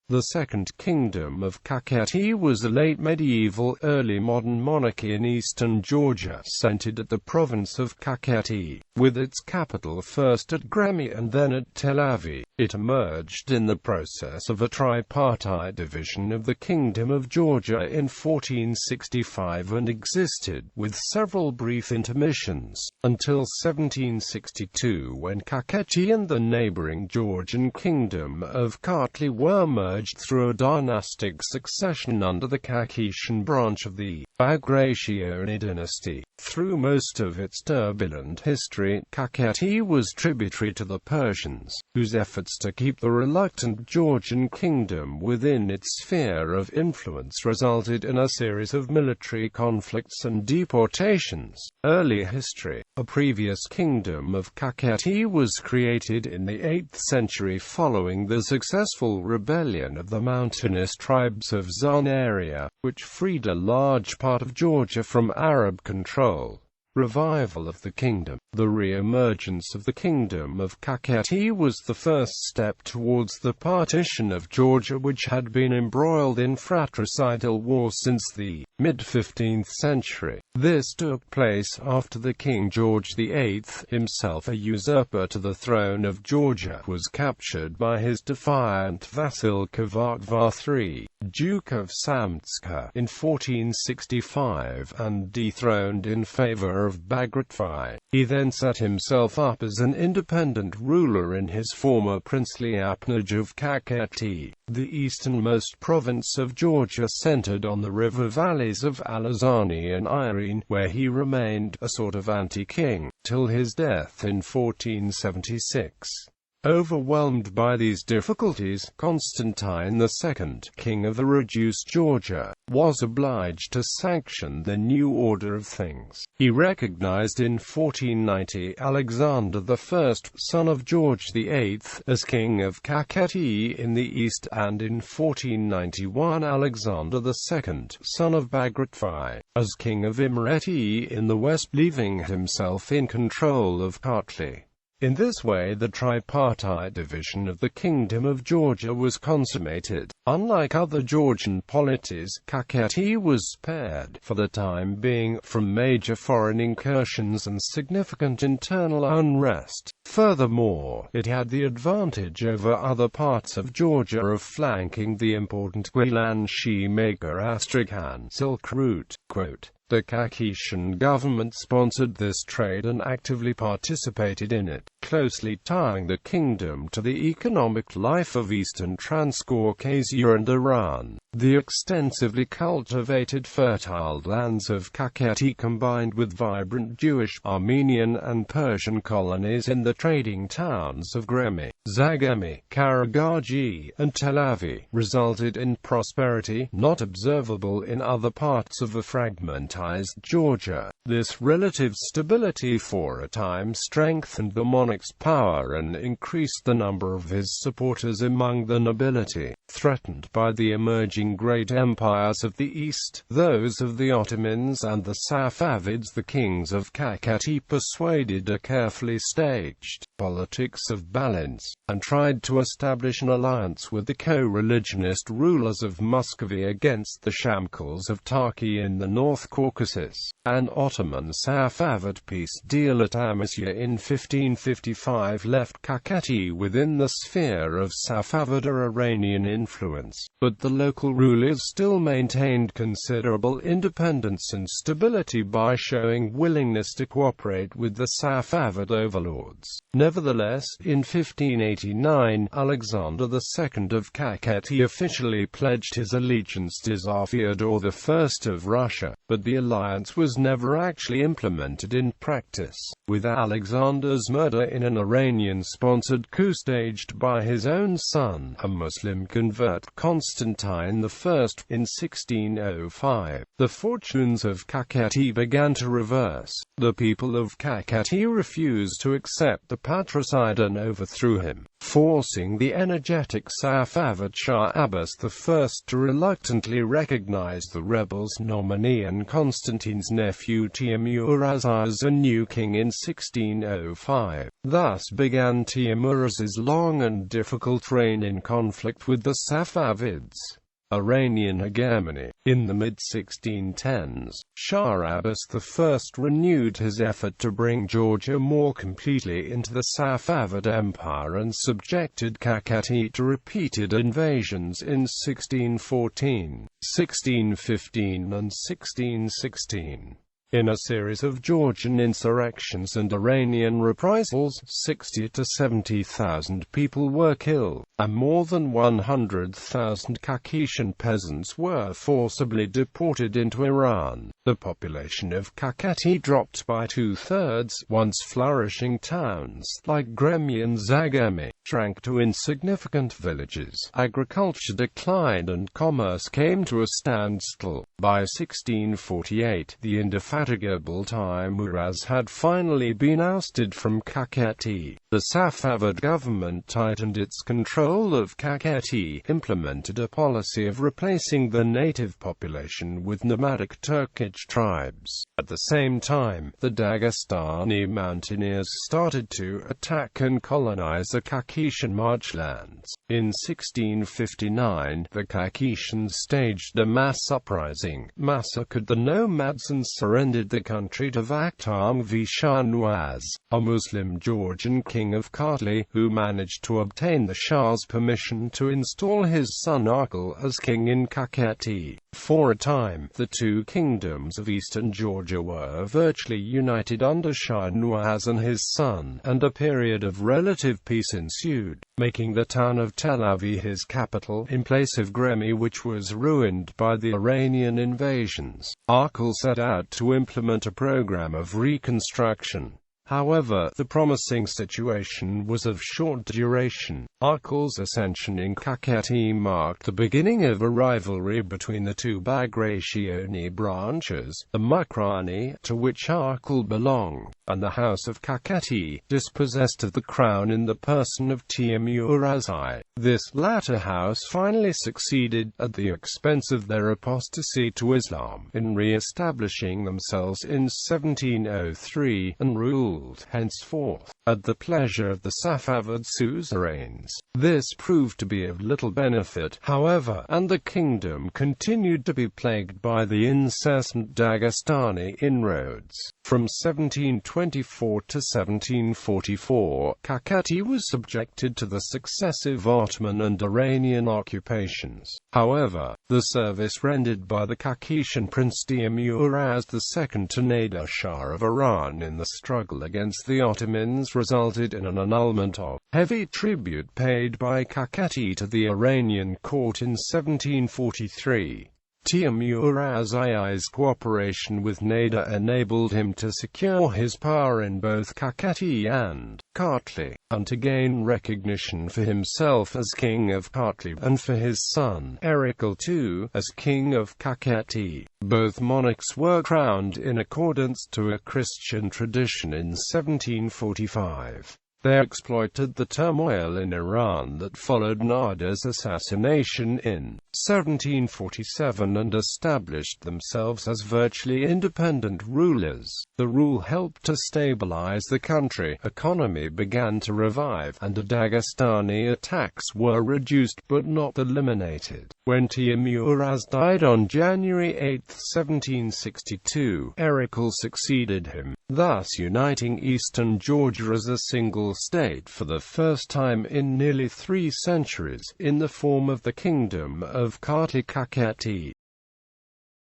The Second Kingdom of Kakheti was a late medieval, early modern monarchy in eastern Georgia, centered at the province of Kakheti, with its capital first at Gremi and then at Telavi. It emerged in the process of a tripartite division of the Kingdom of Georgia in 1465 and existed, with several brief intermissions, until 1762 when Kakheti and the neighboring Georgian kingdom of Kartli were merged through a dynastic succession under the Kakhetian branch of the Bagrationi dynasty. Through most of its turbulent history, Kakheti was tributary to the Persians, whose efforts to keep the reluctant Georgian kingdom within its sphere of influence resulted in a series of military conflicts and deportations. Early history. A previous kingdom of Kakheti was created in the 8th century following the successful rebellion of the mountainous tribes of Zan area, which freed a large part of Georgia from Arab control. Revival of the kingdom. The re-emergence of the Kingdom of Kakheti was the first step towards the partition of Georgia, which had been embroiled in fratricidal war since the mid-15th century. This took place after the King George VIII, himself a usurper to the throne of Georgia, was captured by his defiant vassal Kartli III, Duke of Samtska, in 1465 and dethroned in favor of Bagrationi. He then set himself up as an independent ruler in his former princely appanage of Kakheti. The easternmost province of Georgia centered on the river valleys of Alazani and Irene, where he remained a sort of anti-king, till his death in 1476. Overwhelmed by these difficulties, Constantine II, king of the reduced Georgia, was obliged to sanction the new order of things. He recognized in 1490 Alexander I, son of George VIII, as king of Kakheti in the east, and in 1491 Alexander II, son of Bagrationi, as king of Imereti in the west, leaving himself in control of Kartli. In this way the tripartite division of the Kingdom of Georgia was consummated. Unlike other Georgian polities, Kakheti was spared, for the time being, from major foreign incursions and significant internal unrest. Furthermore, it had the advantage over other parts of Georgia of flanking the important Guilan-Shimega-Astrakhan Silk Route. Quote, "The Kakhetian government sponsored this trade and actively participated in it, closely tying the kingdom to the economic life of eastern Transcaucasia and Iran. The extensively cultivated fertile lands of Kakheti combined with vibrant Jewish, Armenian and Persian colonies in the trading towns of Gremi, Zagami, Karagagi, and Telavi resulted in prosperity not observable in other parts of the fragmented Georgia. This relative stability for a time strengthened the monarch's power and increased the number of his supporters among the nobility. Threatened by the emerging great empires of the East, those of the Ottomans and the Safavids, the kings of Kakheti persuaded a carefully staged politics of balance, and tried to establish an alliance with the co-religionist rulers of Muscovy against the Shamkals of Turkey in the North Caucasus. An Ottoman-Safavid peace deal at Amasya in 1555 left Kakheti within the sphere of Safavid-Iranian influence, but the local rulers still maintained considerable independence and stability by showing willingness to cooperate with the Safavid overlords. Nevertheless, in 1589, Alexander II of Kakheti officially pledged his allegiance to Tsar Fyodor I of Russia, but the alliance was never actually implemented in practice, with Alexander's murder in an Iranian-sponsored coup staged by his own son, a Muslim convert, Constantine I, in 1605. The fortunes of Kakheti began to reverse. The people of Kakheti refused to accept the patricide and overthrew him. forcing the energetic Safavid Shah Abbas I to reluctantly recognize the rebels' nominee and Constantine's nephew Teimuraz as a new king in 1605. Thus began Teimuraz's long and difficult reign in conflict with the Safavids. Iranian hegemony. In the mid-1610s, Shah Abbas I renewed his effort to bring Georgia more completely into the Safavid Empire and subjected Kakheti to repeated invasions in 1614, 1615 and 1616. In a series of Georgian insurrections and Iranian reprisals, 60,000 to 70,000 people were killed, and more than 100,000 Kakhetian peasants were forcibly deported into Iran. The population of Kakheti dropped by two-thirds. Once flourishing towns, like Gremi and Zagami, shrank to insignificant villages. Agriculture declined and commerce came to a standstill. By 1648, the indefatigable Teimuraz had finally been ousted from Kakheti. The Safavid government tightened its control of Kakheti, implemented a policy of replacing the native population with nomadic Turkic tribes. At the same time, the Dagestani mountaineers started to attack and colonize the Kakhetian marchlands. In 1659, the Kakhetians staged a mass uprising, massacred the nomads and surrendered the country to Vakhtang V. Shahnawaz, a Muslim Georgian king of Kartli, who managed to obtain the Shah's permission to install his son Arkil as king in Kakheti. For a time, the two kingdoms of eastern Georgia were virtually united under Shahnawaz and his son, and a period of relative peace ensued, making the town of Telavi his capital, in place of Gremi, which was ruined by the Iranian invasions. Arkil set out to implement a program of reconstruction. However, the promising situation was of short duration. Arkil's ascension in Kakheti marked the beginning of a rivalry between the two Bagrationi branches, the Makrani, to which Arkil belonged, and the House of Kakheti, dispossessed of the crown in the person of Teimuraz I. This latter house finally succeeded, at the expense of their apostasy to Islam, in re-establishing themselves in 1703, and ruled, henceforth, at the pleasure of the Safavid suzerains. This proved to be of little benefit, however, and the kingdom continued to be plagued by the incessant Dagestani inroads. From 1724 to 1744, Kakheti was subjected to the successive Ottoman and Iranian occupations. However, the service rendered by the Kakhetian prince Teimuraz II to Nader Shah of Iran in the struggle against the Ottomans resulted in an annulment of heavy tribute paid by Kakheti to the Iranian court in 1743. Teimuraz I's cooperation with Nader enabled him to secure his power in both Kakheti and Kartli, and to gain recognition for himself as king of Kartli and for his son, Arkil II, as king of Kakheti. Both monarchs were crowned in accordance to a Christian tradition in 1745. They exploited the turmoil in Iran that followed Nader's assassination in 1747 and established themselves as virtually independent rulers. The rule helped to stabilize the country, economy began to revive, and the Dagestani attacks were reduced but not eliminated. When Teimuraz died on January 8, 1762, Arkil succeeded him, thus uniting eastern Georgia as a single state for the first time in nearly 3 centuries, in the form of the Kingdom of Kartli Kakheti.